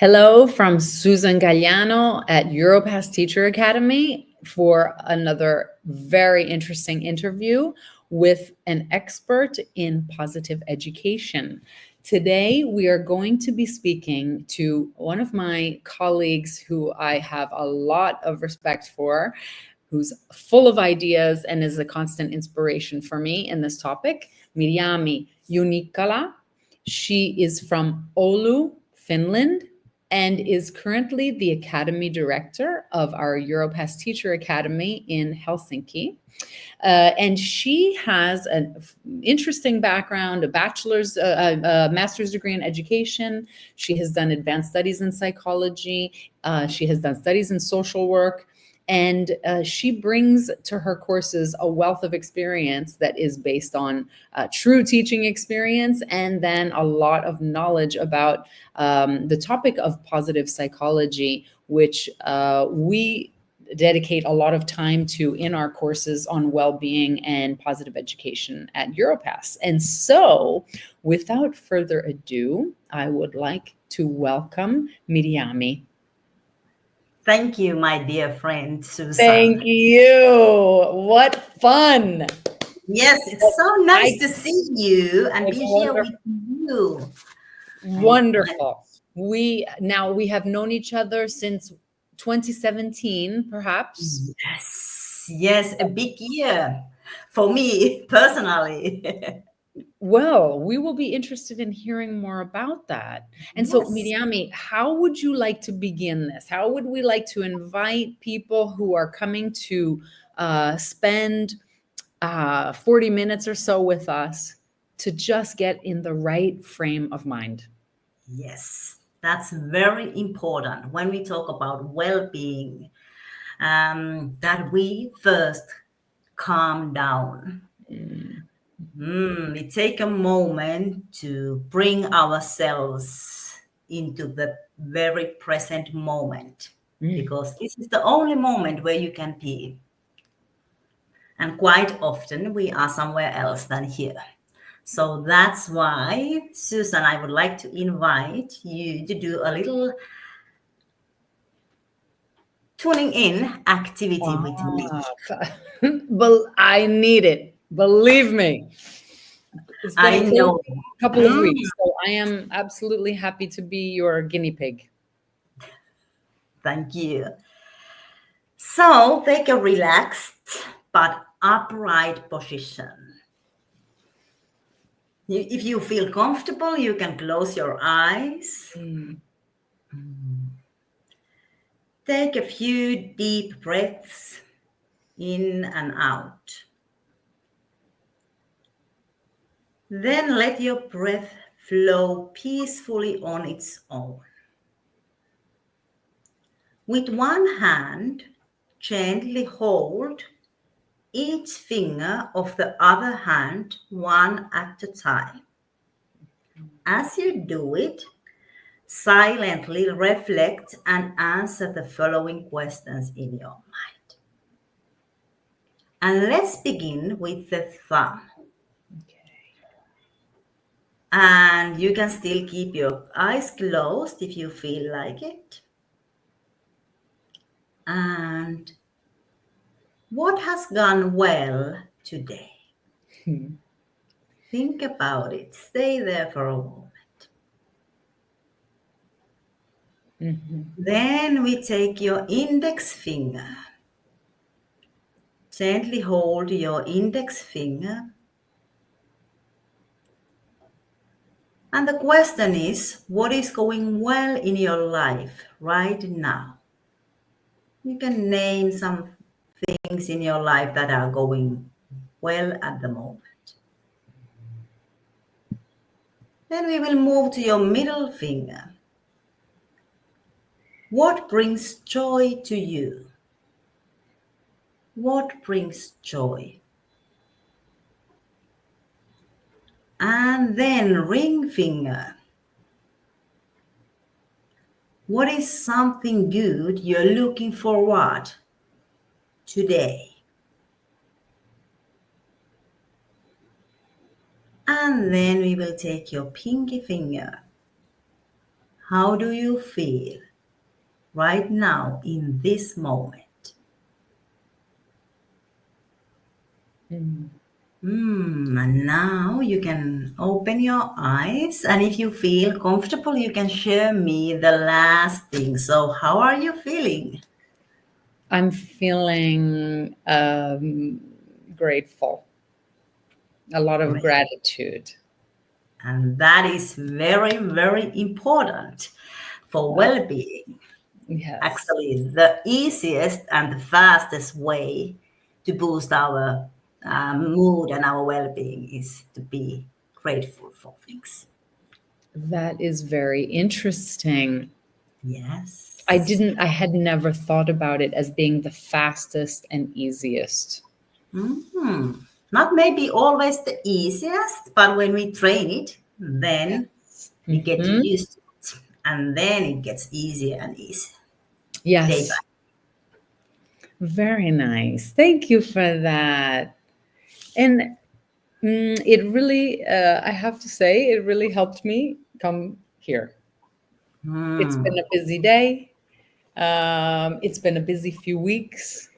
Hello from Susan Galliano at Europass Teacher Academy for another very interesting interview with an expert in positive education. Today, we are going to be speaking to one of my colleagues who I have a lot of respect for, who's full of ideas and is a constant inspiration for me in this topic, Mirjami Junikala. She is from Oulu, Finland, and is currently the Academy Director of our Europass Teacher Academy in Helsinki. And she has an interesting background, a bachelor's, a master's degree in education. She has done advanced studies in psychology. She has done studies in social work. And she brings to her courses a wealth of experience that is based on true teaching experience, and then a lot of knowledge about the topic of positive psychology, which we dedicate a lot of time to in our courses on well-being and positive education at Europass. And so, without further ado, I would like to welcome Mirjami. Thank you, my dear friend, Susan. Thank you. What fun. Yes, it's so nice to see you and be here with you. Wonderful. We have known each other since 2017, perhaps. Yes, a big year for me personally. Well, we will be interested in hearing more about that. And so, Mirjami, how would you like to begin this? How would we like to invite people who are coming to spend 40 minutes or so with us to just get in the right frame of mind? Yes, that's very important when we talk about well-being, that we first calm down. We take a moment to bring ourselves into the very present moment, because this is the only moment where you can be. And quite often we are somewhere else than here. So that's why, Susan, I would like to invite you to do a little tuning in activity with me. Well, I need it. Believe me. It's been I know. a couple of weeks, so I am absolutely happy to be your guinea pig. Thank you. So take a relaxed but upright position. If you feel comfortable, you can close your eyes. Take a few deep breaths in and out. Then let your breath flow peacefully on its own. With one hand, gently hold each finger of the other hand one at a time. As you do it, silently reflect and answer the following questions in your mind. And let's begin with the thumb. And you can still keep your eyes closed if you feel like it. And what has gone well today? Think about it. Stay there for a moment. Then we take your index finger. Gently hold your index finger. And the question is, what is going well in your life right now? You can name some things in your life that are going well at the moment. Then we will move to your middle finger. What brings joy to you? What brings joy? And then ring finger. What is something good you're looking forward today? And then we will take your pinky finger. How do you feel right now in this moment? Mm. And now you can open your eyes, and if you feel comfortable, you can share me the last thing. So, how are you feeling? I'm feeling grateful, a lot of Great. gratitude. And that is very, very important for Yeah. well-being. Yes. Actually, the easiest and the fastest way to boost our mood and our well-being is to be grateful for things. That is very interesting. Yes. I had never thought about it as being the fastest and easiest. Mhm. Not maybe always the easiest, but when we train it, then Yes. we get Hmm. used to it. And then it gets easier and easier day by. Yes. Very nice. Thank you for that. And it really, I have to say, it really helped me come here. It's been Hmm. a busy day. It's been a busy few weeks.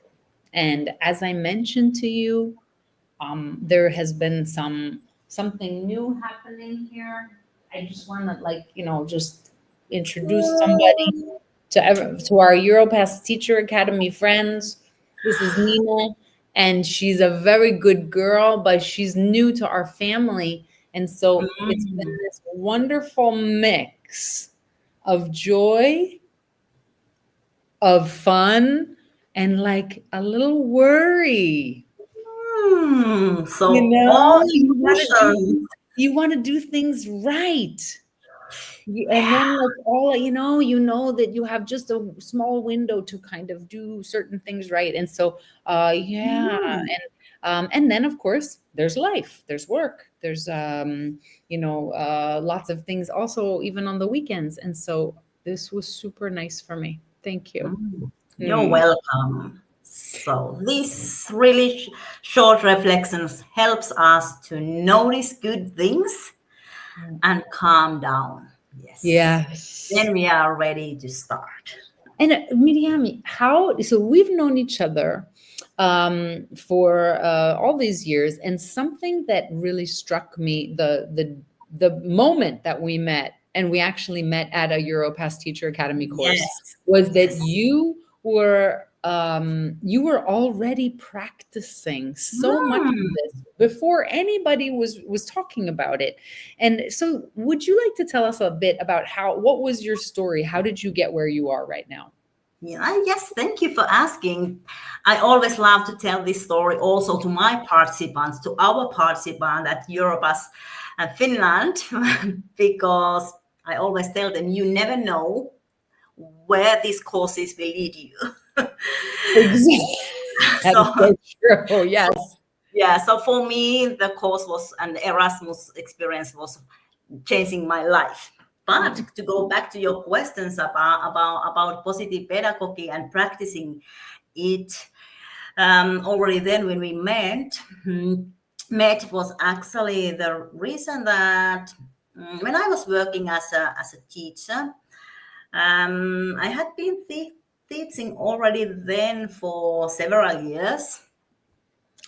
And as I mentioned to you, there has been something new happening here. I just want to just introduce somebody to our Europass Teacher Academy friends. This is Nina, and she's a very good girl, but she's new to our family, and so it's been Hmm. this wonderful mix of joy, of fun, and like a little worry. You So all know, emotions. you want to do things right. And then like all that you have just a small window to kind of do certain things right. And so yeah, Hmm. and then of course there's life, there's work, there's lots of things also even on the weekends. And so this was super nice for me. Thank you. You're Mm. welcome. So this really short reflections helps us to notice good things and calm down. Yes. Yes. Then we are ready to start. And Miriam, so we've known each other for all these years, and something that really struck me the moment that we met, and we actually met at a Europass Teacher Academy course, Yes. was that Yes. you were already practicing so much of Hmm. this before anybody was talking about it. And so would you like to tell us a bit about what was your story? How did you get where you are right now? Yeah, yes, thank you for asking. I always love to tell this story also to my participants, to our participant at Eurobus and Finland, because I always tell them you never know where these courses will lead you. Exactly. That is So so true. Yes. yeah, so for me, the course was and the Erasmus experience was changing my life. But Mm. to go back to your questions about positive pedagogy and practicing it, already then when we met was actually the reason that when I was working as a teacher, I had been teaching already then for several years.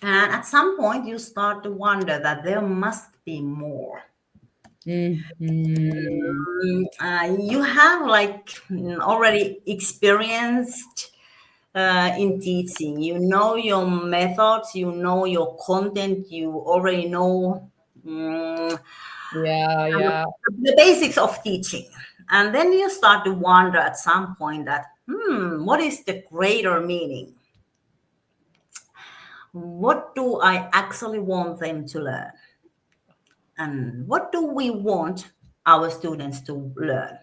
And at some point, you start to wonder that there must be more. Mhm. You have like already experienced in teaching. You know your methods, you know your content, you already know mm, Yeah, yeah. the basics of teaching. And then you start to wonder at some point that, what is the greater meaning? What do I actually want them to learn? And what do we want our students to learn?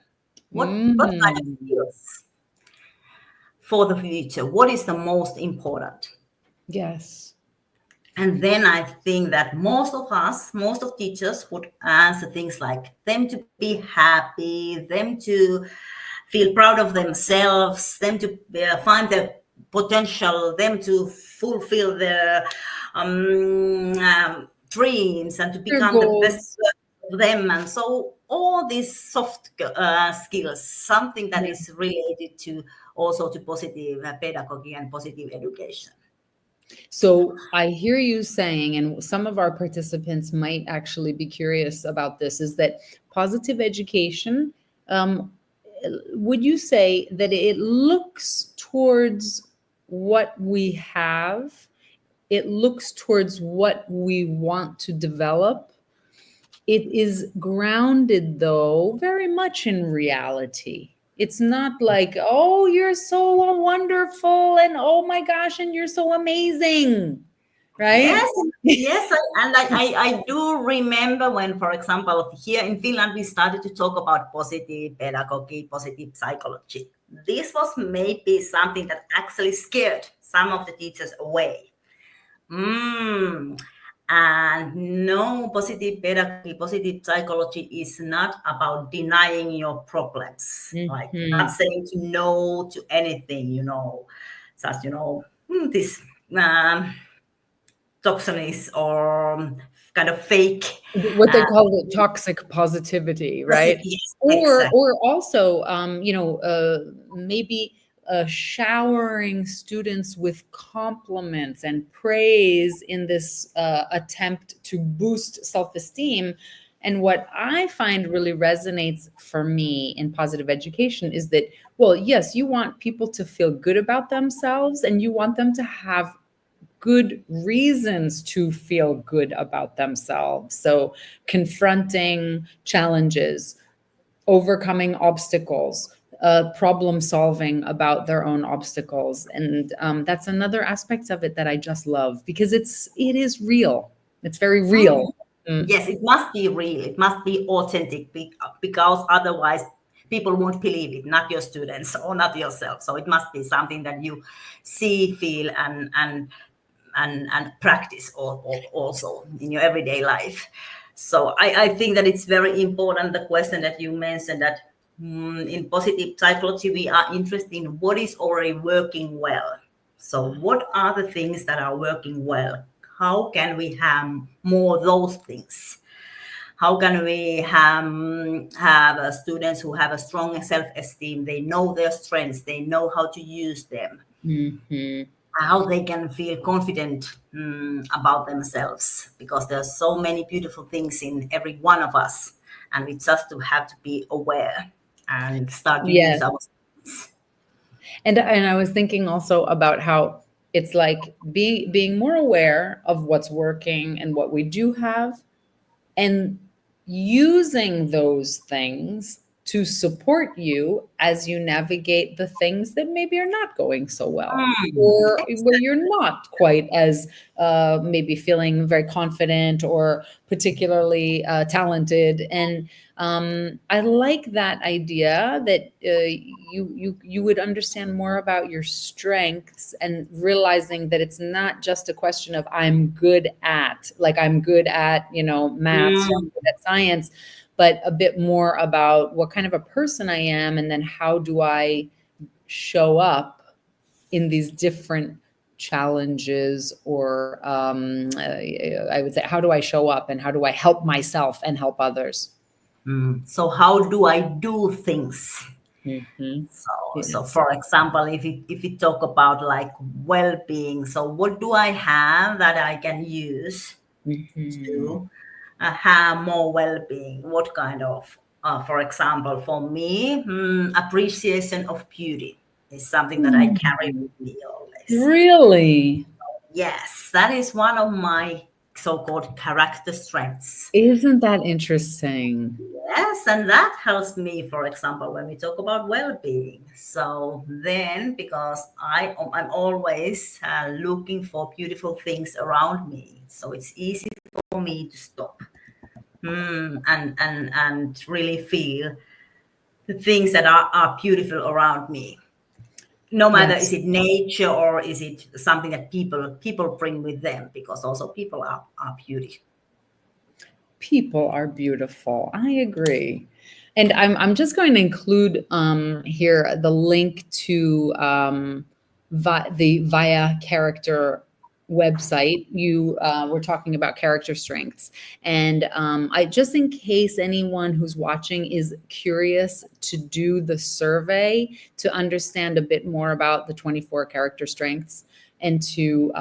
What kind of Mhm. skills for the future? What is the most important? Yes. And then I think that most of us, most of teachers would answer things like them to be happy, them to feel proud of themselves, them to find their potential, them to fulfill their dreams and to Your become the best goals. them. And so all these soft skills, something that Yeah. is related to also to positive pedagogy and positive education. So I hear you saying, and some of our participants might actually be curious about this, is that positive education, um, would you say that it looks towards what we have? It looks towards what we want to develop. It is grounded, though, very much in reality. It's not like, oh, you're so wonderful, and oh my gosh, and you're so amazing, right? Yes, yes, I do remember when, for example, here in Finland, we started to talk about positive pedagogy, positive psychology. This was maybe something that actually scared some of the teachers away. And no, positive pedagogy, positive psychology is not about denying your problems, like not Mhm. saying to no to anything, such, this. Um, Toxins or kind of fake What they uh, call it, toxic positivity, right? yes, exactly. Or also, maybe showering students with compliments and praise in this attempt to boost self-esteem. And what I find really resonates for me in positive education is that, well, yes, you want people to feel good about themselves, and you want them to have good reasons to feel good about themselves. So, confronting challenges, overcoming obstacles, problem solving about their own obstacles, and that's another aspect of it that I just love because it is real. It's very Mm. real. Mm. Yes, it must be real. It must be authentic because otherwise people won't believe it, not your students or not yourself. So it must be something that you see, feel, and practice also in your everyday life. So I think that it's very important, the question that you mentioned, that in positive psychology we are interested in what is already working well. So what are the things that are working well? How can we have more of those things? How can we have students who have a strong self-esteem? They know their strengths, they know how to use them, Mhm. how they can feel confident about themselves, because there's so many beautiful things in every one of us, and we just have to be aware and start to use Yes. our. And I was thinking also about how it's like being more aware of what's working and what we do have, and using those things to support you as you navigate the things that maybe are not going so well, or where you're not quite as maybe feeling very confident or particularly talented. And I like that idea that you would understand more about your strengths, and realizing that it's not just a question of I'm good at, like I'm good at, maths, or I'm Mm, good at science, but a bit more about what kind of a person I am, and then how do I show up in these different challenges, or I would say, how do I show up and how do I help myself and help others? so how do I do things? Hmm. So Yes. for example, if you talk about like well-being, so what do I have that I can use Hmm. to have more well-being? What kind of, for example, for me, appreciation of beauty is something that I carry with me always. Really? Yes, that is one of my so-called character strengths. Isn't that interesting? Yes, and that helps me, for example, when we talk about well-being. So then, because I'm always looking for beautiful things around me, so it's easy for me to stop and really feel the things that are beautiful around me. No matter is Yes. it nature or is it something that people bring with them, because also people are beauty. People are beautiful. I agree. And I'm just going to include here the link to the Via character website, you were talking about character strengths. And I just, in case anyone who's watching is curious to do the survey to understand a bit more about the 24 character strengths and to,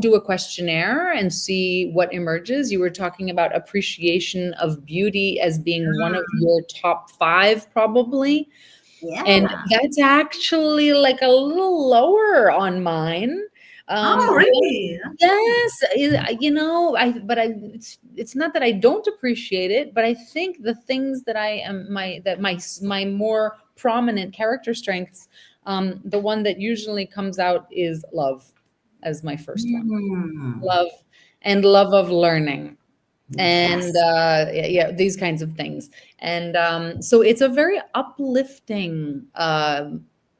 do a questionnaire and see what emerges. You were talking about appreciation of beauty as being one of your top 5, probably. And Yeah. that's actually like a little lower on mine. Oh, really? Yes, it's not that I don't appreciate it, but I think the things that my more prominent character strengths, the one that usually comes out is love as my first one. Mm. Love and love of learning and Yes. yeah, these kinds of things. And so it's a very uplifting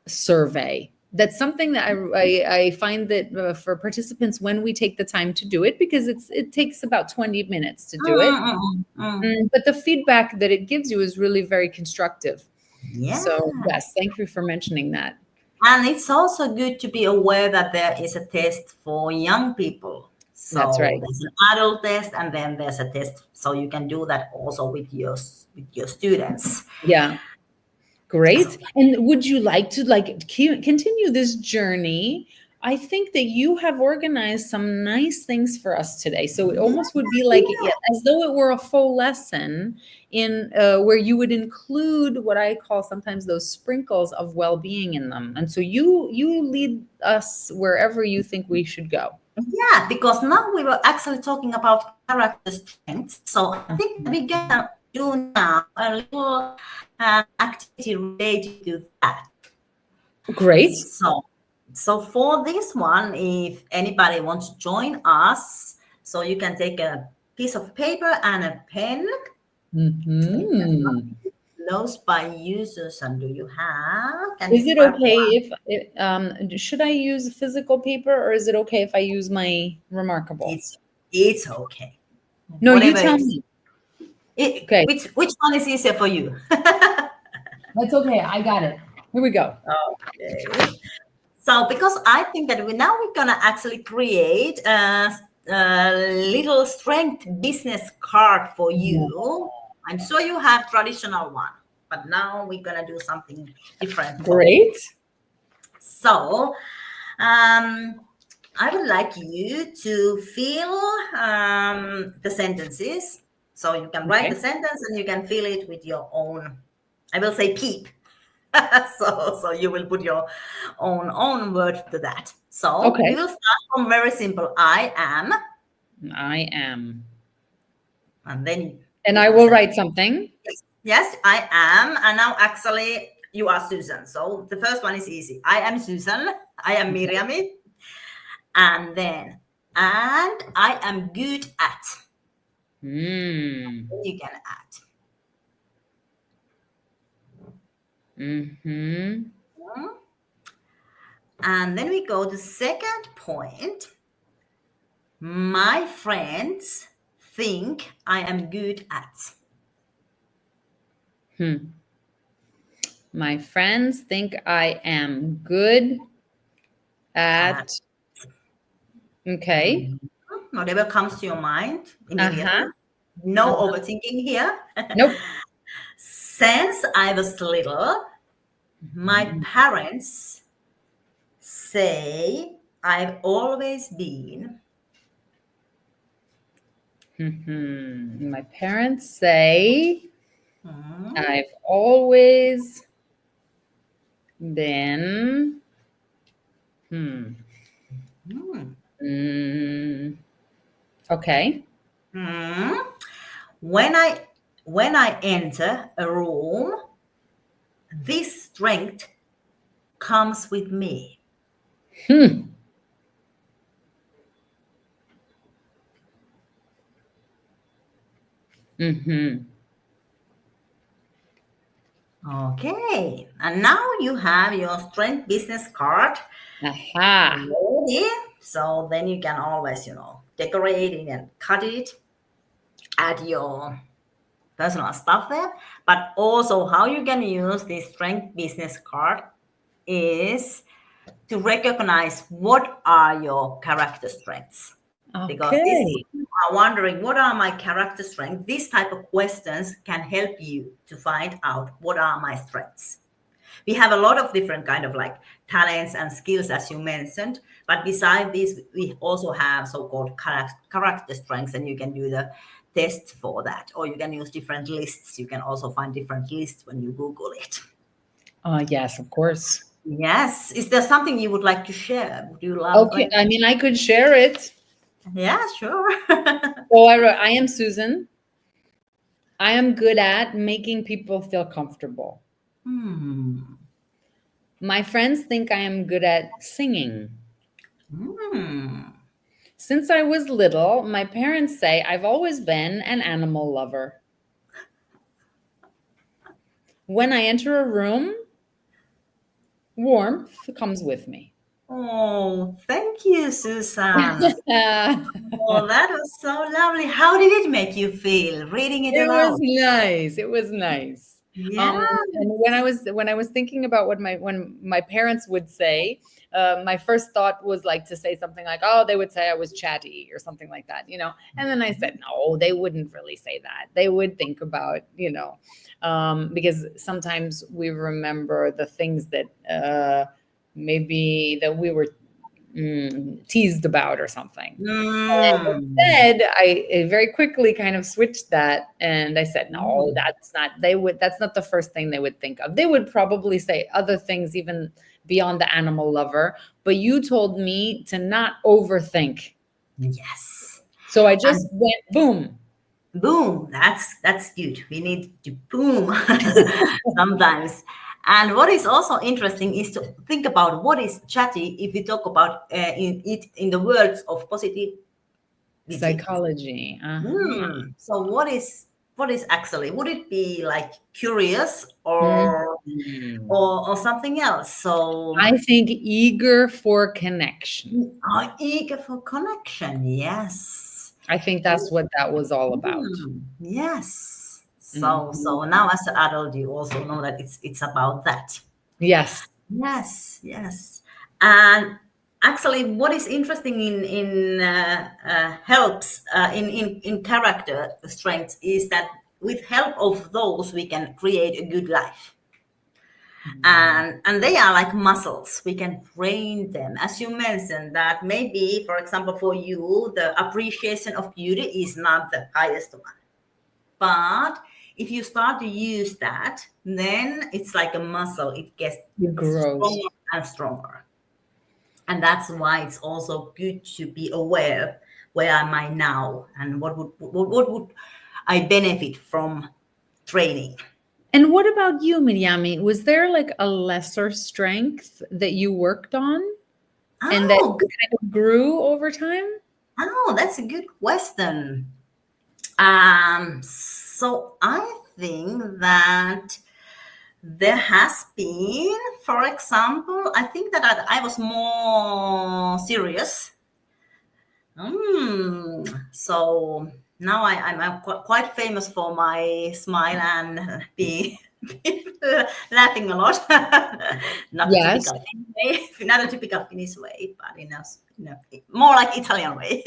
survey. That's something that I find that for participants, when we take the time to do it, because it takes about 20 minutes to Mm, do it. mm, mm, mm. But the feedback that it gives you is really very constructive. Yeah. So yes, thank you for mentioning that. And it's also good to be aware that there is a test for young people. That's So right. there's an adult test, and then there's a test. So you can do that also with your students. Yeah. Great. And would you like to continue this journey? I think that you have organized some nice things for us today. So it Yeah, almost would be like, yeah, as though it were a full lesson in where you would include what I call sometimes those sprinkles of well-being in them. And so you lead us wherever you think we should go. yeah, because now we were actually talking about character strengths. So I think Mhm. we're gonna do now a little activity related to that. Great. So for this one, if anybody wants to join us, so you can take a piece of paper and a pen. It does not Hmm. be closed by users. And do you have? Can you Is it grab okay one? should I use physical paper, or is it okay if I use my Remarkable? It's okay. No, you Whatever tell it is. me. Okay, Which one is easier for you? that's okay. I got it. Here we go. Okay. So because I think that we're gonna actually create a little strength business card for Yeah. you. I'm sure you have traditional one, but now we're gonna do something different for you. Great. So I would like you to fill the sentences. So you can write the Okay. sentence and you can fill it with your own, I will say peep. So you will put your own word to that. So we Okay. will start from very simple. I am, I am. and then And you I can will say write something. yes, I am. And now actually you are Susan. So the first one is easy. I am Susan. I am Miriam. And then and I am good at. Hmm. You can add. Mm-hmm. And then we go to second point. My friends think I am good at. Hmm. My friends think I am good At at. Okay. whatever comes to your mind Uh-huh. immediately. No Uh-huh. overthinking here. Nope. Since I was little, my parents say I've always been. Mm-hmm. My parents say Hmm, I've always been. Hmm. hmm, Mm, okay. hmm. When I enter a room, this strength comes with me. Hmm. Mm-hmm. Okay, and now you have your strength business card Aha. ready. So then you can always, decorate it and cut it, add your personal stuff there. But also, how you can use this strength business card is to recognize what are your character strengths. Because this, Okay. if you are wondering what are my character strengths, this type of questions can help you to find out what are my strengths. We have a lot of different kind of like talents and skills, as you mentioned, but beside this we also have so-called character strengths, and you can do the test for that, or you can use different lists. You can also find different lists when you Google it. Yes, of course. Yes, is there something you would like to share? Would you love Okay, going? I mean, I could share it. Yeah, sure. So I wrote, I am Susan. I am good at making people feel comfortable. Hmm. My friends think I am good at singing. Hmm. Since I was little, my parents say I've always been an animal lover. When I enter a room, warmth comes with me. Oh, thank you, Susan. It Oh, that was so lovely. How did it make you feel reading it was aloud? nice. It was nice. Yeah. And when I was thinking about what when my parents would say, my first thought was like to say something like, "Oh, they would say I was chatty" or something like that, you know. And then I said, "No, they wouldn't really say that. They would think about, you know, because sometimes we remember the things that maybe that we were teased about or something." And Mm. instead, I very quickly kind of switched that, and I said, "No, Mm. that's not. They would. That's not the first thing they would think of. They would probably say other things even beyond the animal lover. But you told me to not overthink, Yes. so I just And went boom." boom, that's good. We need to boom sometimes. And what is also interesting is to think about what is chatty if we talk about in it in the words of positivity. Psychology. Uh-huh. So what is actually, would it be like curious or Mhm. or something else? So I think eager for connection. are eager for connection. Yes. I think that's what that was all about. Yes. So Mhm. now as an adult, you also know that it's about that. Yes. Yes, yes. And actually, what is interesting in helps in character strengths is that with help of those we can create a good life. And they are like muscles. We can train them, as you mentioned. That maybe, for example, for you, the appreciation of beauty is not the highest one, but if you start to use that, then it's like a muscle. It gets It grows. stronger and stronger. And that's why it's also good to be aware, where am I now, and what would I benefit from training. And what about you, Miryami? Was there like a lesser strength that you worked on and that Oh, good. kind of grew over time? Oh, that's a good question. So I think that there has been, for example, I think that I was more serious. So now I'm quite famous for my smile and being people laughing a lot. Not a Yes. typical way, not a typical Finnish way, but more like Italian way.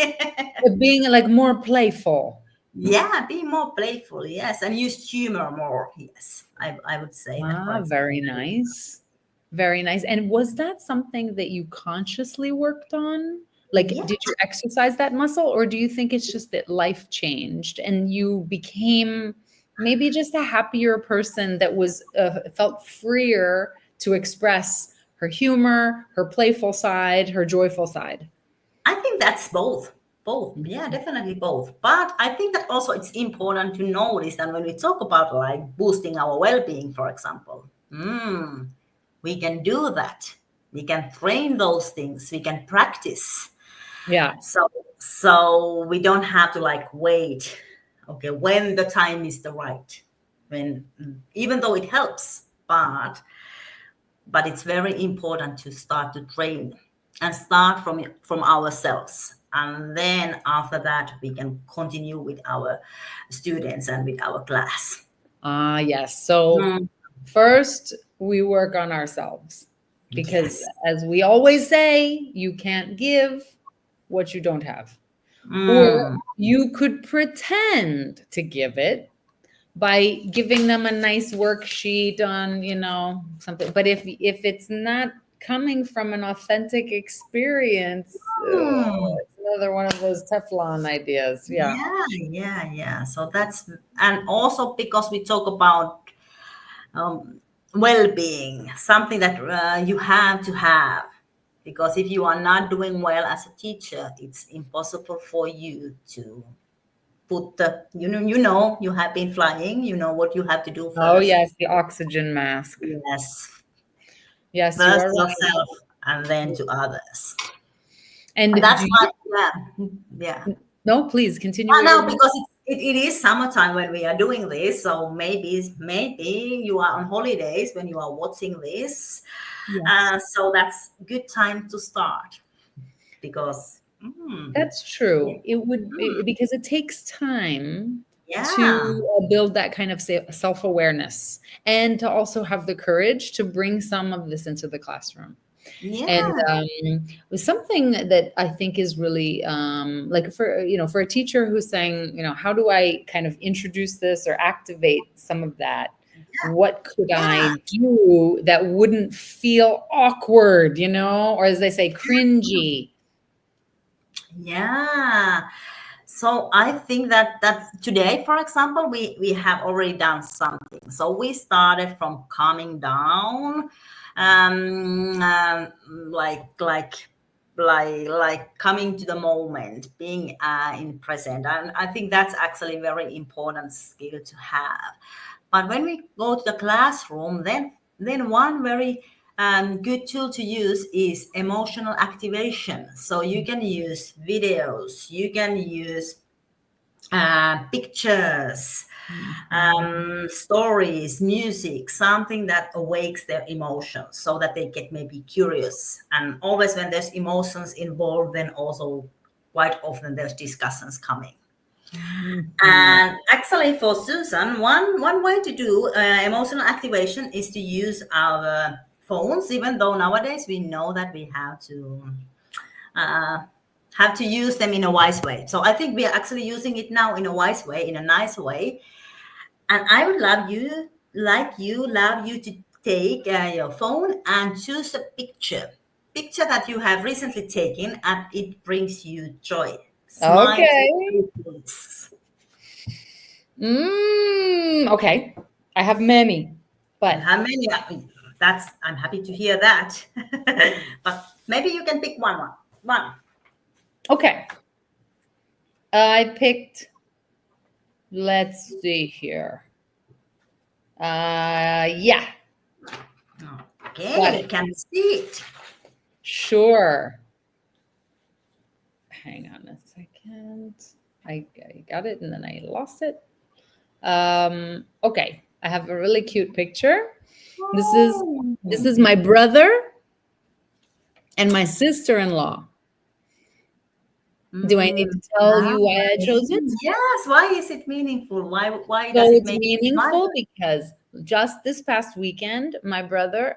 But being like more playful. Yeah, be more playful, yes, and use humor more. Yes, I would say that, for Ah, example. very nice. Very nice. And was that something that you consciously worked on? Like, Yeah. did you exercise that muscle, or do you think it's just that life changed and you became maybe just a happier person that was felt freer to express her humor, her playful side, her joyful side? I think that's both. Both. Yeah, definitely both. But I think that also it's important to notice that when we talk about like boosting our well-being, for example, we can do that. We can train those things. We can practice. Yeah. So we don't have to like wait. Okay, when the time is the right. When even though it helps, but it's very important to start to train and start from ourselves, and then after that we can continue with our students and with our class. Ah, yes. So Mm, first we work on ourselves. because Yes. as we always say, you can't give what you don't have. Or Mm. you could pretend to give it by giving them a nice worksheet on, something. But if it's not coming from an authentic experience, Mm. it's another one of those Teflon ideas. Yeah. Yeah. So that's, and also because we talk about um, well-being, something that you have to have. Because if you are not doing well as a teacher, it's impossible for you to put the, you have been flying, you know what you have to do Oh, first. yes, the oxygen mask. Yes, Yes, you first are right. yourself and then to others. And And that's do why, you, yeah. no, please continue I what you're know, going to. because it is summertime when we are doing this, so maybe you are on holidays when you are watching this, Yes. so that's good time to start because That's yeah, true. Because it takes time yeah, to build that kind of self-awareness and to also have the courage to bring some of this into the classroom. And yeah, with something that I think is really like for a teacher who's saying, how do I kind of introduce this or activate some of that? What could yeah, I do that wouldn't feel awkward, or as they say, cringy? yeah. So I think that today, for example, we have already done something. So we started from calming down, like coming to the moment, being in present, and I think that's actually a very important skill to have. But when we go to the classroom, then one very good tool to use is emotional activation. So you can use videos, you can use pictures, stories, music, something that awakes their emotions so that they get maybe curious. And always when there's emotions involved, then also quite often there's discussions coming. Mhm. And actually, for Susan, one way to do emotional activation is to use our phones. Even though nowadays we know that we uh, have to use them in a wise way. So I think we are actually using it now in a wise way, in a nice way. And I would love you to take your phone and choose a picture that you have recently taken, and it brings you joy. Smile, Okay. please. Okay. I have many, You but have many. That's, I'm happy to hear that. But maybe you can pick one. okay. I picked, let's see here. Yeah, Okay, got we it. can see it. Sure. Hang on a second. I got it and then I lost it. Okay. I have a really cute picture. This is Oh. this is my brother and my sister-in-law. Do I need Mm, to tell you why I nice. chose it? Yes. Why is it meaningful? Why does So it it's make you smile? meaningful because just this past weekend, my brother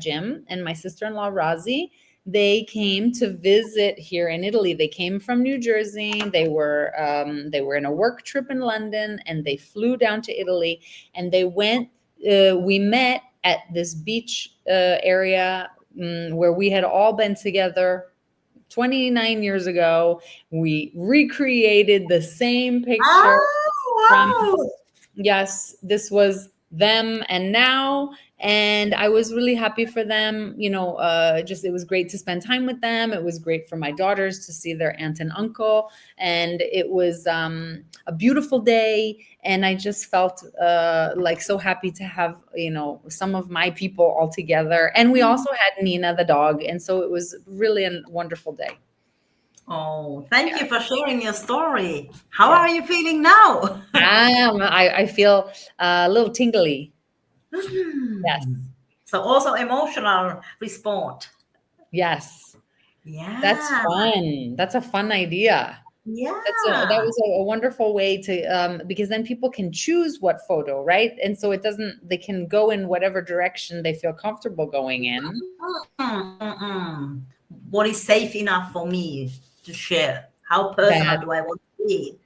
Jim and my sister-in-law Razi, they came to visit here in Italy. They came from New Jersey. They were in a work trip in London, and they flew down to Italy. And they went. We met at this beach area where we had all been together 29 years ago. We recreated the same picture from, Oh, wow. yes, this was them and now. And I was really happy for them. Just it was great to spend time with them. It was great for my daughters to see their aunt and uncle. And it was a beautiful day. And I just felt like so happy to have, some of my people all together. And we also had Nina, the dog. And so it was really a wonderful day. Oh, thank Yeah. you for sharing your story. How Yeah. are you feeling now? I feel a little tingly. Yes. So also emotional response. Yes. That's Yeah. fun. That's a fun idea. That Yeah. was a wonderful way to, because then people can choose what photo, right? And so it doesn't, they can go in whatever direction they feel comfortable going in. What is safe enough for me to share? How personal That do I want to be?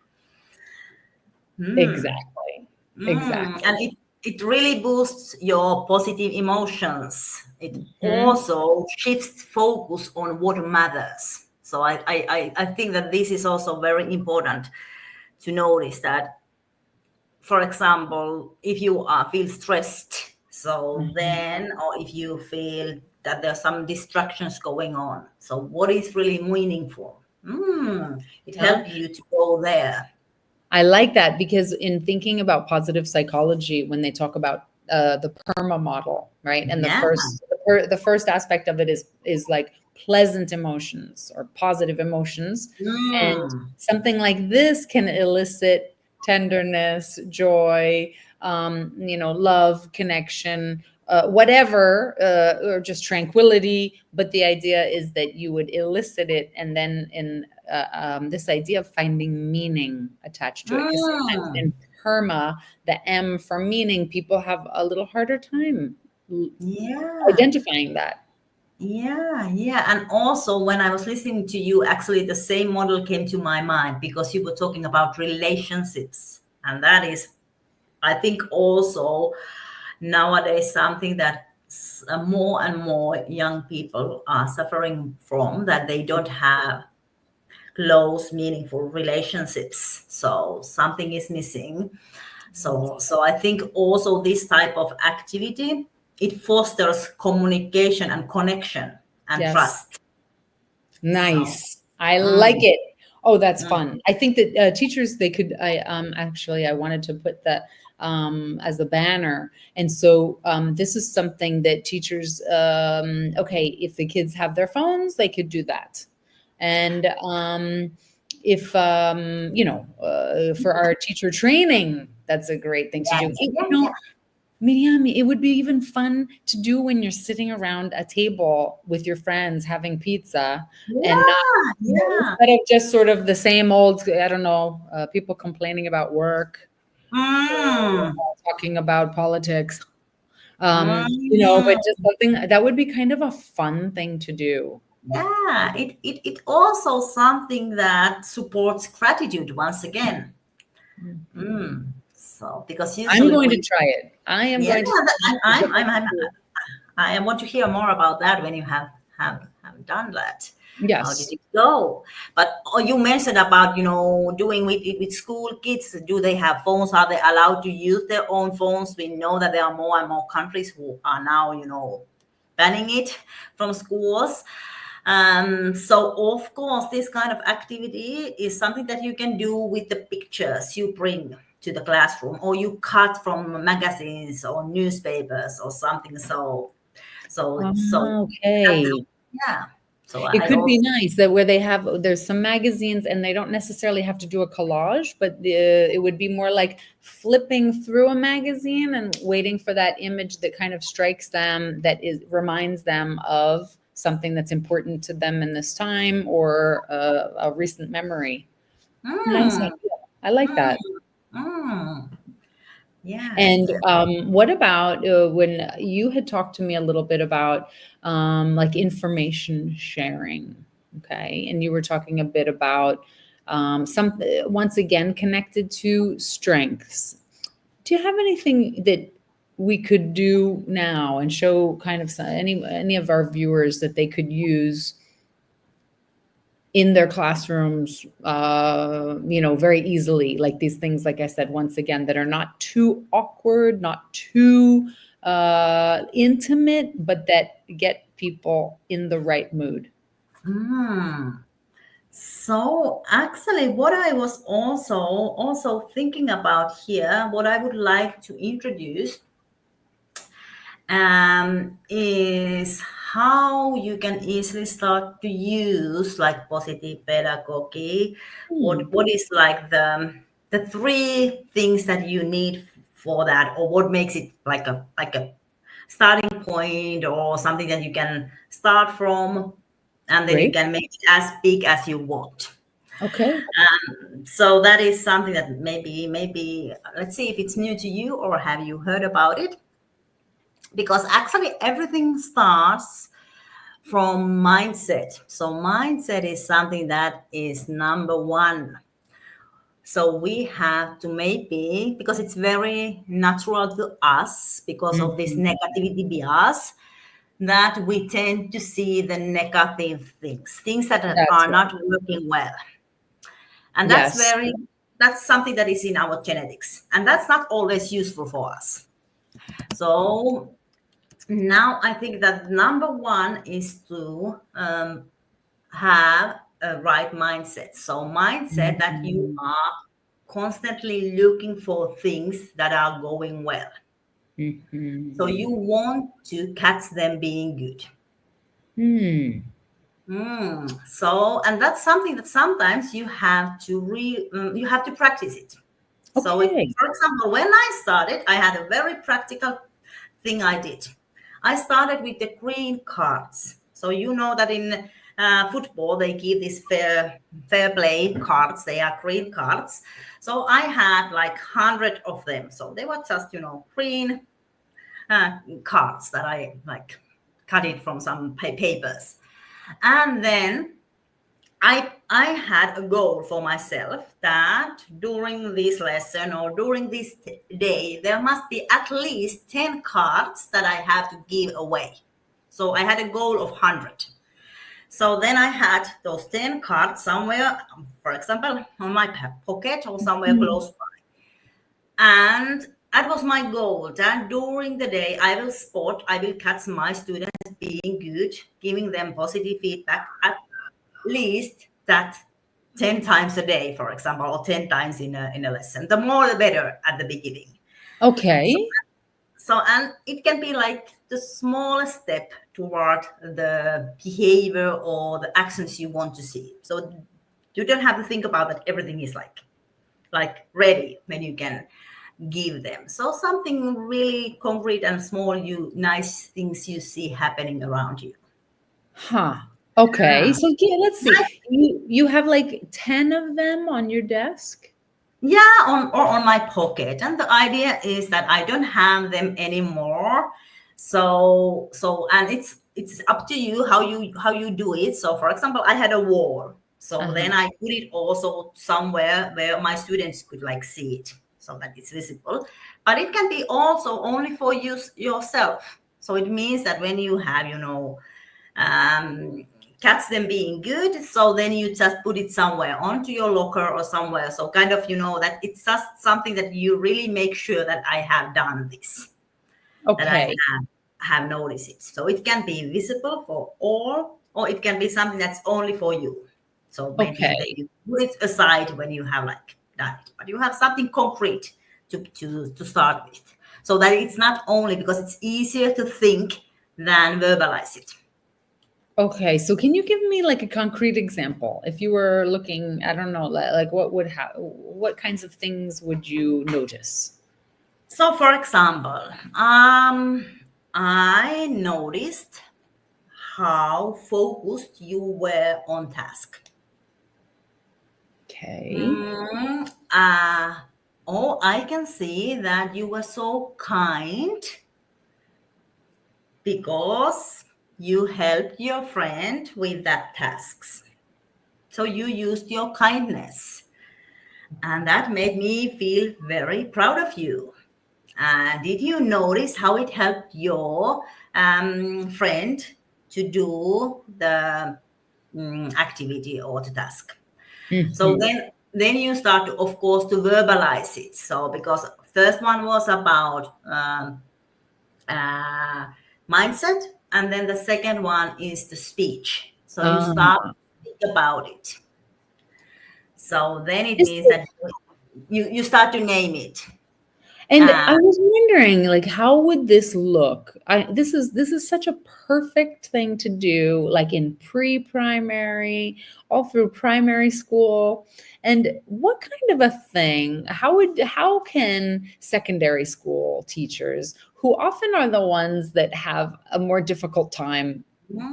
Hmm. exactly, And exactly. it really boosts your positive emotions. It Hmm. also shifts focus on what matters. So I think that this is also very important to notice that, for example, if you feel stressed, so Mhm. then, or if you feel that there's some distractions going on, so what is really meaningful? It Yeah. helps you to go there. I like that because in thinking about positive psychology, when they talk about the PERMA model, right? And Yeah. the first aspect of it is like pleasant emotions or positive emotions, and Mm. something like this can elicit tenderness, joy, love, connection, whatever, or just tranquility. But the idea is that you would elicit it, and then in this idea of finding meaning attached to it. Because sometimes Mm. in PERMA, the M for meaning, people have a little harder time Yeah. identifying that. Yeah. And also, when I was listening to you, actually, the same model came to my mind because you were talking about relationships. And that is, I think, also nowadays something that more and more young people are suffering from, that they don't have close, meaningful relationships. So something is missing. So I think also this type of activity, it fosters communication and connection and Yes. trust. So Nice. I like mm, it. Oh, that's mm, fun. I think that teachers, they could, I wanted to put that as a banner. And so this is something that teachers, okay, if the kids have their phones, they could do that. And if, for our teacher training, that's a great thing to do. yes, yeah, yeah, Miriam, it would be even fun to do when you're sitting around a table with your friends having pizza and not, yeah, yeah. instead of just sort of the same old, I don't know, people complaining about work or Mm, talking about politics, but mm. just something that would be kind of a fun thing to do. Yeah, it also something that supports gratitude once again. Mhm. So because I'm usually going to we, try it. I am yeah, going to try it. I want to hear more about that when you have done that. How did Yes. it go? But you mentioned about doing with school kids. Do they have phones? Are they allowed to use their own phones? We know that there are more and more countries who are now banning it from schools. So of course, this kind of activity is something that you can do with the pictures you bring to the classroom, or you cut from magazines or newspapers or something. So that, Okay. yeah. So It I could be also, nice that where there's some magazines and they don't necessarily have to do a collage, but it would be more like flipping through a magazine and waiting for that image that kind of strikes them, that is reminds them of something that's important to them in this time or a recent memory. Nice mm, idea. I like mm, that. mm. Yeah, And yeah. what about when you had talked to me a little bit about like information sharing? Okay. And you were talking a bit about some, once again, connected to strengths. Do you have anything that we could do now and show kind of any of our viewers that they could use in their classrooms, very easily, like these things, like I said, once again, that are not too awkward, not too intimate, but that get people in the right mood. Mm. So actually, what I was also thinking about here, what I would like to introduce is how you can easily start to use like positive pedagogy. Hmm, What is like the three things that you need for that, or what makes it like a starting point or something that you can start from, and then you great. can make it as big as you want. Okay. So that is something that maybe let's see if it's new to you or have you heard about it, because actually everything starts from mindset. So mindset is something that is number one. So we have to, maybe because it's very natural to us because of this Mhm. negativity bias, that we tend to see the negative things that That's are right. not working well. And Yes. that's something that is in our genetics, and that's not always useful for us. So now I think that number one is to have a right mindset. So mindset that you Mhm. are constantly looking for things that are going well. So Mhm. you want to catch them being good. Hmm. So, and that's something that sometimes you have to practice it. So, Okay. for example, when I started, I had a very practical thing I did. I started with the green cards. So you know that in football they give these fair play cards. They are green cards. So I had like 100 of them. So they were just green cards that I like cut it from some papers. And then I had a goal for myself that during this lesson or during this day, there must be at least 10 cards that I have to give away. So I had a goal of 100. So then I had those 10 cards somewhere, for example, on my pocket or somewhere Mhm. close by. And that was my goal, that during the day I will catch my students being good, giving them positive feedback at least that 10 times a day, for example, or 10 times in a lesson. The more the better at the beginning. So, Okay. and it can be like the smallest step toward the behavior or the actions you want to see. So you don't have to think about that everything is like ready when you can give them. So something really concrete and small, you nice things you see happening around you. Huh. Okay. Ah. So yeah, let's see. You have like 10 of them on your desk? Yeah, on my pocket, and the idea is that I don't have them anymore. And it's up to you how you do it. So for example, I had a wall, so Uh-huh. then I put it also somewhere where my students could like see it so that it's visible. But it can be also only for yourself. So it means that when you have um, catch them being good, so then you just put it somewhere onto your locker or somewhere, so kind of that it's just something that you really make sure that I have done this, that I Okay. have noticed it. So it can be visible for all, or it can be something that's only for you. So maybe then Okay. you put it aside when you have like done it, but you have something concrete to start with, so that it's not only because it's easier to think than verbalize it. Okay. So can you give me like a concrete example? If you were looking, I don't know, like what kinds of things would you notice? So, for example, I noticed how focused you were on task. Okay. Mm, oh, I can see that you were so kind because you helped your friend with that tasks. So you used your kindness, and that made me feel very proud of you. Did you notice how it helped your friend to do the activity or the task? So Mhm. then you start to, of course, to verbalize it. So because first one was about uh, mindset, and then the second one is the speech. So you start Ah. to think about it. So then it Is means it, that you start to name it. and Uh, I was wondering, like, how would this look? This is such a perfect thing to do, like in pre-primary, all through primary school. And what kind of a thing? How can secondary school teachers, who often are the ones that have a more difficult time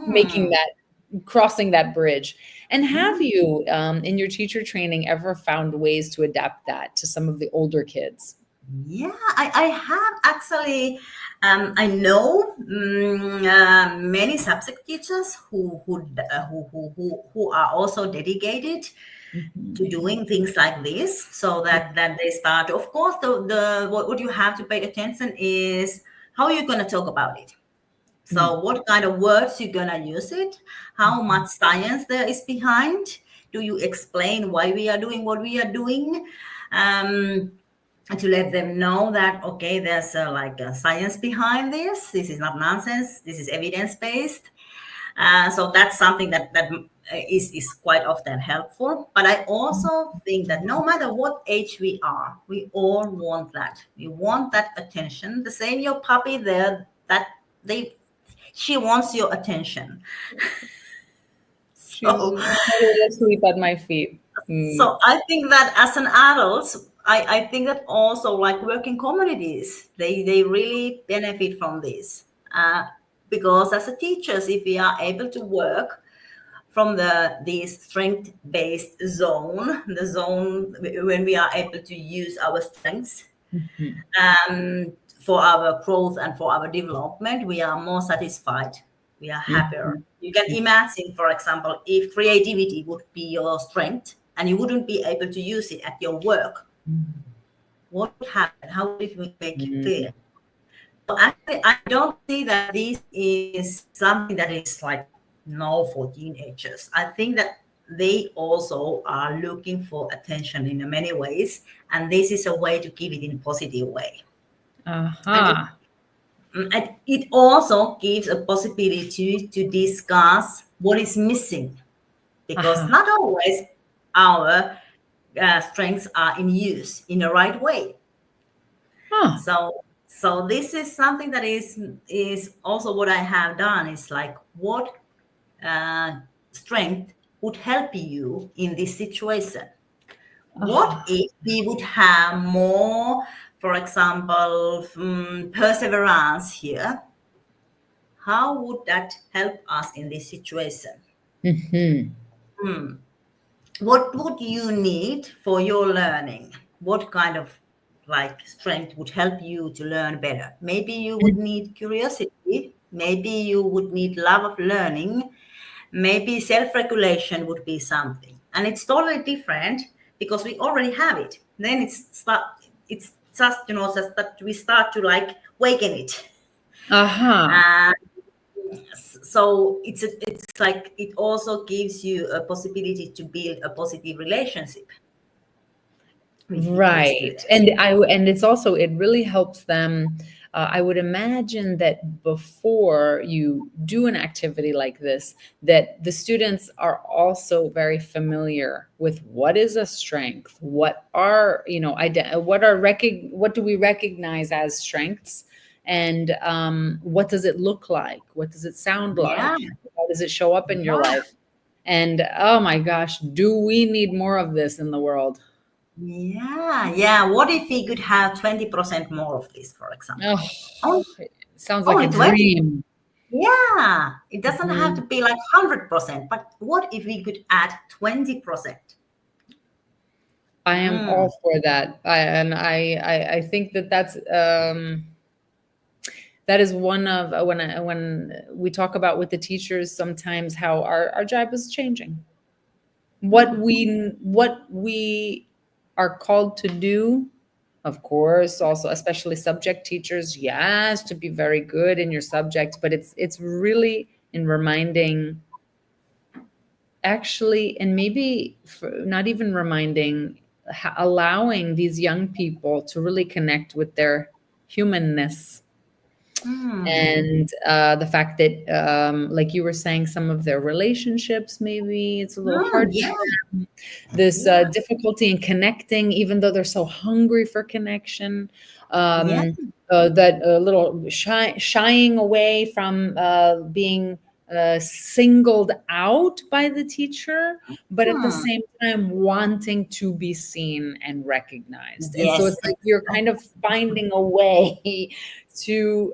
making hmm. that crossing that bridge. And have you, in your teacher training, ever found ways to adapt that to some of the older kids? Yeah, I have actually. I know many subject teachers who are also dedicated to Mhm. doing things like this, so that they start. Of course, the what you have to pay attention is how you're going to talk about it. Mm. So what kind of words you're going to use it, how much science there is behind. Do you explain why we are doing what we are doing? And to let them know that okay, there's like a science behind this. This is not nonsense. This is evidence based. So that's something that is quite often helpful. But I also think that no matter what age we are, we all want that. We want that attention. The same your puppy there, that they she wants your attention. She's So ready to sleep at my feet. Mm. So I think that as an adult, I think that also like working communities, they really benefit from this. Because as a teachers, if we are able to work from this strength based zone, the zone when we are able to use our strengths Mhm. um, for our growth and for our development, we are more satisfied. We are happier. Mhm. You can imagine, for example, if creativity would be your strength and you wouldn't be able to use it at your work, what would happen? How would it make you feel? Mhm. So actually, I don't see that this is something that is like no for teenagers. I think that they also are looking for attention in many ways, and this is a way to give it in a positive way. And Aha. and it also gives a possibility to discuss what is missing because Aha. not always our strengths are in use in the right way. Huh. So this is something that is also what I have done is like what uh, strength would help you in this situation. What Ah. if we would have more, for example, perseverance here? How would that help us in this situation? Mhm. What would you need for your learning? What kind of like strength would help you to learn better? Maybe you would need curiosity. Maybe you would need love of learning. Maybe self-regulation would be something. And it's totally different because we already have it. Then it's just just that we start to like waken it. Aha. Uh, so it's like it also gives you a possibility to build a positive relationship with your Right. students. And it's also, it really helps them. I would imagine that before you do an activity like this, that the students are also very familiar with what is a strength, what are, what do we recognize as strengths, and what does it look like? What does it sound Yeah, like? How does it show up in your yeah, life? And oh my gosh, do we need more of this in the world? yeah. What if we could have 20% more of this, for example? Oh, Only, it sounds like a only 20. dream. Yeah, it doesn't have to Mhm. be like 100%, but what if we could add 20%? I am Mm, all for that. I think that that is one of when we talk about with the teachers sometimes how our job is changing. What we are called to do, of course, also especially subject teachers, yes, to be very good in your subject, but it's really in reminding, actually, and maybe not even reminding, allowing these young people to really connect with their humanness, mm, and the fact that like you were saying, some of their relationships, maybe it's a little hard yeah, for them, this yeah, difficulty in connecting even though they're so hungry for connection, yeah. that little shying away from being singled out by the teacher, but at the Hmm. same time wanting to be seen and recognized. And so Yes, it's like you're kind of finding a way to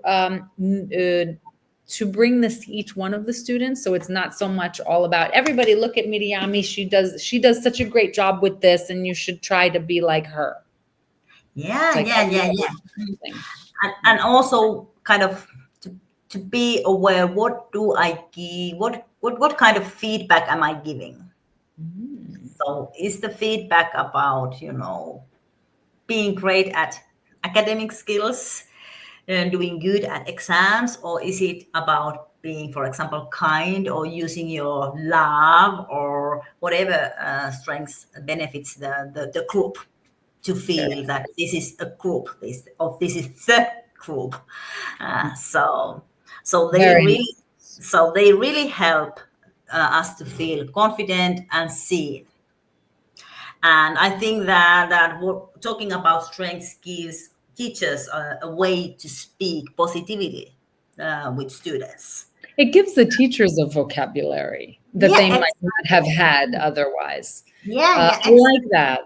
to bring this to each one of the students. So it's not so much all about everybody look at Miriami. She does such a great job with this and you should try to be like her. Yeah, Like yeah, yeah, yeah. And also kind of to be aware, what do I give? What kind of feedback am I giving? So is the feedback about, being great at academic skills and doing good at exams, or is it about being, for example, kind or using your love or whatever strengths benefits the group to feel that this is a group, this is the group. So they Very really help us to feel confident and seen. And I think that talking about strengths gives teachers a way to speak positively with students. It gives the teachers a vocabulary that Yeah, they might exactly. not have had otherwise. Yeah, yeah, I like that.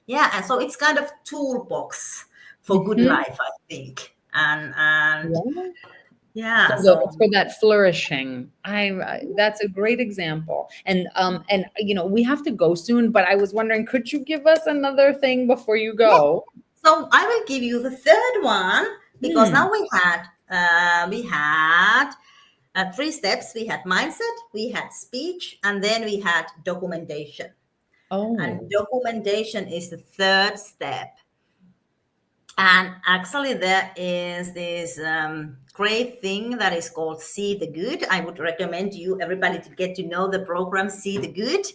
Yeah, and so it's kind of toolbox for good life, I think. And yeah, so For that flourishing. That's a great example. And we have to go soon, but I was wondering, could you give us another thing before you yeah. go? So I will give you the third one, because now we had 3 steps. We had mindset, we had speech, and then we had documentation. Oh, And documentation is the third step. And actually, there is this great thing that is called See the Good. I would recommend you, everybody, to get to know the program See the Good,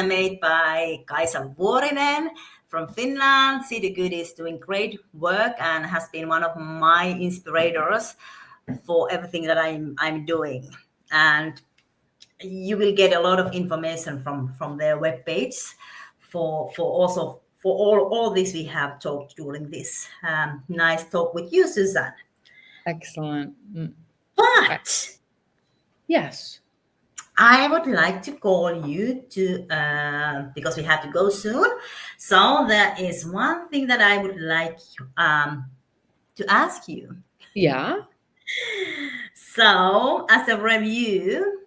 made by Kaisa Vuorinen from Finland. See the Good is doing great work and has been one of my inspirators for everything that I'm doing. And you will get a lot of information from their webpage for also for all this we have talked during this nice talk with you, Susan. excellent. But Yes. I would like to call you to because we have to go soon. So there is one thing that I would like to ask you. Yeah. So as a review,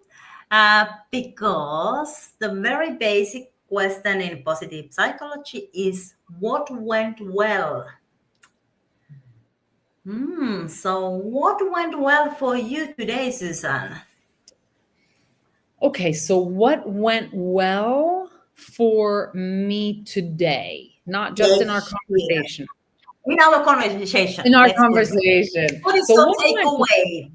because the very basic question in positive psychology is what went well? So what went well for you today, Susan? Okay, so what went well for me today? Not just in our Yes, yeah. conversation. In our conversation, In our let's put it. conversation. What is So your what went takeaway?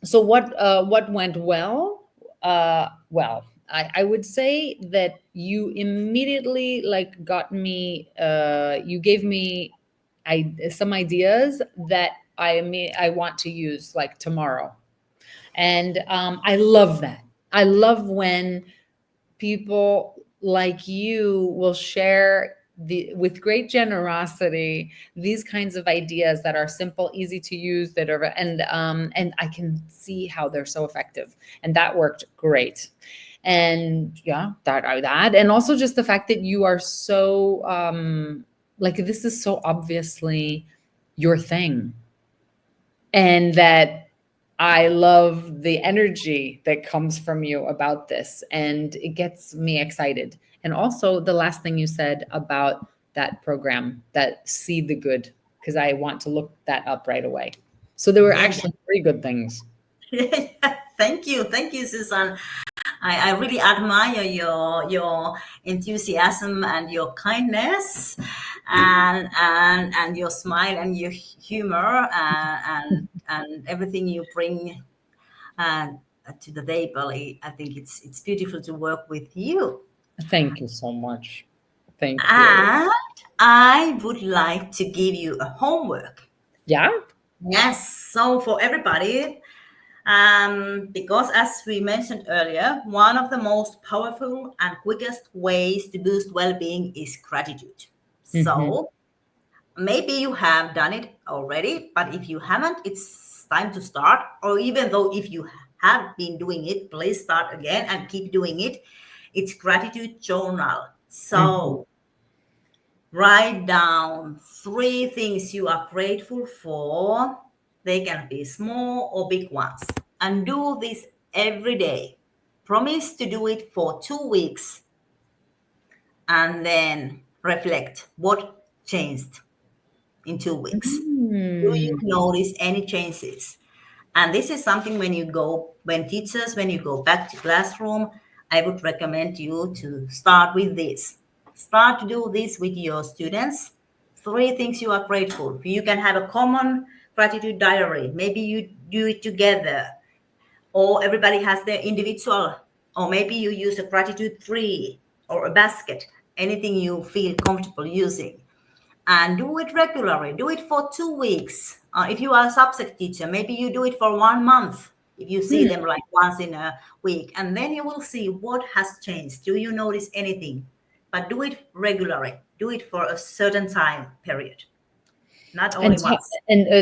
so what went well? Well, I would say that you immediately like got me you gave me some ideas that I want to use like tomorrow. And I love that. I love when people like you will share with great generosity these kinds of ideas that are simple, easy to use, that are and I can see how they're so effective, and that worked great. And yeah, that and also just the fact that you are so like this is so obviously your thing, and that I love the energy that comes from you about this, and it gets me excited. And also the last thing you said about that program, that See the Good, because I want to look that up right away. So there were Yeah. actually 3 good things. Thank you, Susan. I really admire your enthusiasm and your kindness, and your smile and your humor, and everything you bring uh, to the table. I think it's beautiful to work with you. Thank you so much. Thank you. And I would like to give you a homework. Yeah? Yes, so for everybody, because as we mentioned earlier, one of the most powerful and quickest ways to boost well-being is gratitude. Mhm. So maybe you have done it already, but if you haven't, it's time to start. Or even though if you have been doing it, please start again and keep doing it. It's gratitude journal. Mhm. So write down 3 things you are grateful for They can be small or big ones. And do this every day. Promise to do it for 2 weeks and then reflect what changed in 2 weeks. Do you Mm. notice any changes? And this is something when you go back to classroom, I would recommend you to start with this. Start to do this with your students. 3 things you are grateful for. You can have a common gratitude diary. Maybe you do it together, or everybody has their individual, or maybe you use a gratitude tree or a basket, anything you feel comfortable using, and do it regularly. Do it for 2 weeks. If you are a subject teacher, maybe you do it for 1 month. If you see Hmm. them like once in a week, and then you will see what has changed. Do you notice anything? But do it regularly. Do it for a certain time period, not And only once.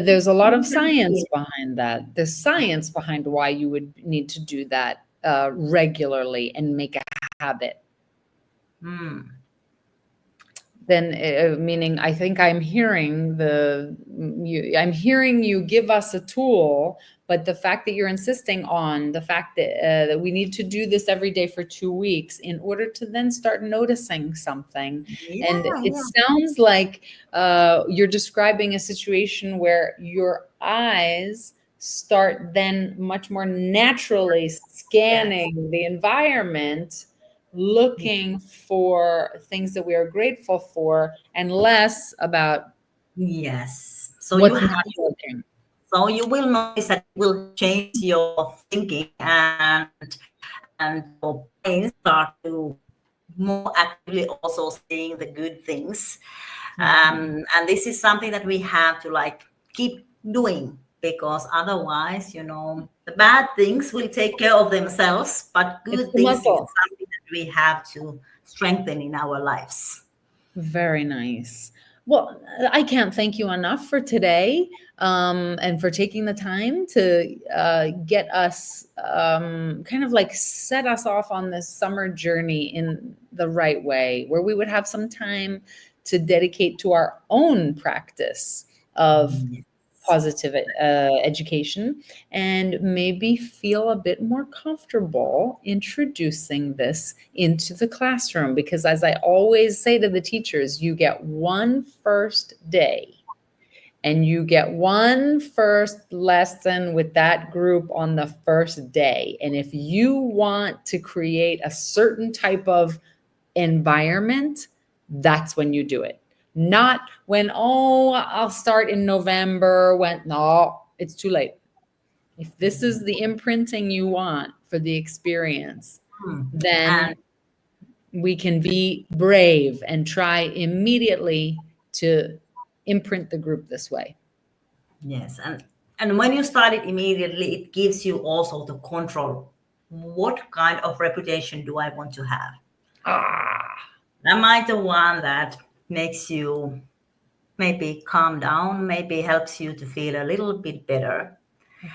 there's a lot of science behind that. There's science behind why you would need to do that regularly and make a habit. Hmm. Then meaning I think I'm hearing I'm hearing you give us a tool, but the fact that you're insisting on the fact that we need to do this every day for 2 weeks in order to then start noticing something. And Yeah, it yeah. sounds like you're describing a situation where your eyes start then much more naturally Yes. scanning the environment, looking for things that we are grateful for and less about Yes. what's not working. So you will notice that it will change your thinking, and your brain start to more actively also seeing the good things. Mhm. And this is something that we have to like keep doing, because otherwise, the bad things will take care of themselves, but It's good the things is muscle. something that we have to strengthen in our lives. Very nice. Well, I can't thank you enough for today, and for taking the time to get us kind of like set us off on this summer journey in the right way, where we would have some time to dedicate to our own practice of Yes. positive education, and maybe feel a bit more comfortable introducing this into the classroom. Because, as I always say to the teachers, you get one first day and you get one first lesson with that group on the first day. And if you want to create a certain type of environment, that's when you do it. Not when, oh, I'll start in November, when, no, it's too late. If this is the imprinting you want for the experience, Hmm. then And we can be brave and try immediately to imprint the group this way. yes, and when you start it immediately, it gives you also the control. What kind of reputation do I want to have? Ah, Am I the one that makes you maybe calm down, maybe helps you to feel a little bit better,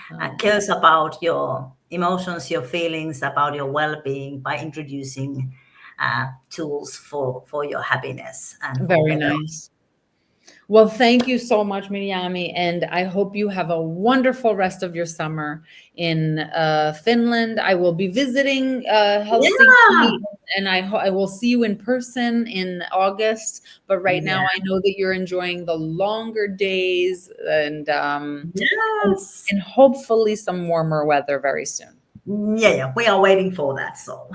and uh-huh. cares about your emotions, your feelings, about your well-being by introducing tools for your happiness and for Very better. nice. Well, thank you so much, Miriami, and I hope you have a wonderful rest of your summer in Finland. I will be visiting Yeah, Helsinki, and I will see you in person in August. But right now, yeah, I know that you're enjoying the longer days, yes. and hopefully some warmer weather very soon. Yeah, yeah, we are waiting for that. So,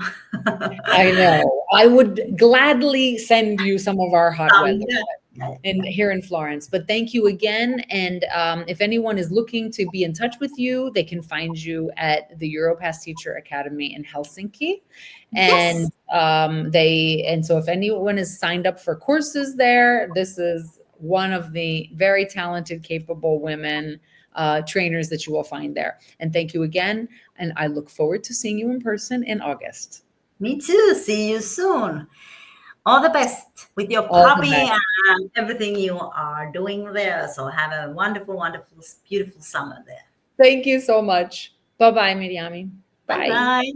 I know. I would gladly send you some of our hot weather yeah, yeah, in here in Florence. But thank you again. And if anyone is looking to be in touch with you, they can find you at the Europass Teacher Academy in Helsinki. yes, And so if anyone is signed up for courses there, this is one of the very talented, capable women trainers that you will find there. And thank you again. And I look forward to seeing you in person in August. me too. See you soon. All the best with your All the puppy best. and everything you are doing there. So, have a wonderful, wonderful, beautiful summer there. Thank you so much. Bye bye, Miriami. Bye Bye. bye.